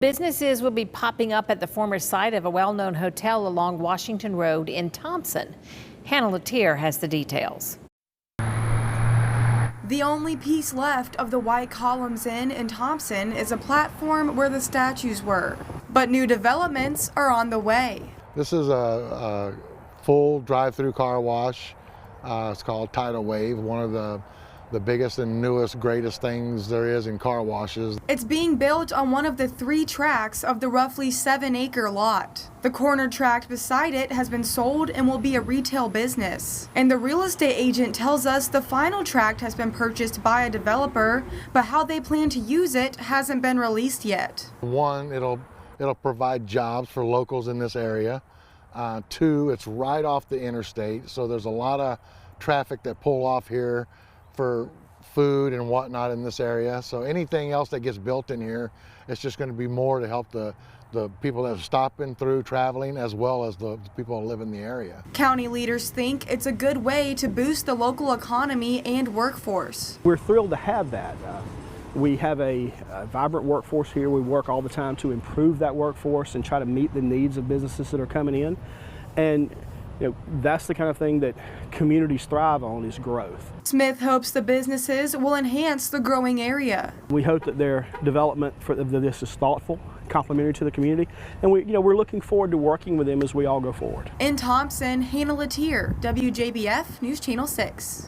Businesses will be popping up at the former site of a well-known hotel along Washington Road in Thomson. Hannah Latier has the details. The only piece left of the White Columns Inn in Thomson is a platform where the statues were. But new developments are on the way. This is a full drive-through car wash. It's called Tidal, one of the biggest and newest, greatest things there is in car washes. It's being built on one of the 3 tracts of the roughly 7-acre lot. The corner tract beside it has been sold and will be a retail business. And the real estate agent tells us the final tract has been purchased by a developer, but how they plan to use it hasn't been released yet. 1, it'll provide jobs for locals in this area. 2, it's right off the interstate, so there's a lot of traffic that pull off here for food and whatnot in this area. So anything else that gets built in here, it's just going to be more to help the people that are stopping through, traveling, as well as the people that live in the area. County leaders think it's a good way to boost the local economy and workforce. We're thrilled to have that. We have a vibrant workforce here. We work all the time to improve that workforce and try to meet the needs of businesses that are coming in. And that's the kind of thing that communities thrive on, is growth. Smith hopes the businesses will enhance the growing area. We hope that their development for this is thoughtful, complementary to the community, and we're looking forward to working with them as we all go forward. In Thomson, Hannah Latier, WJBF News Channel 6.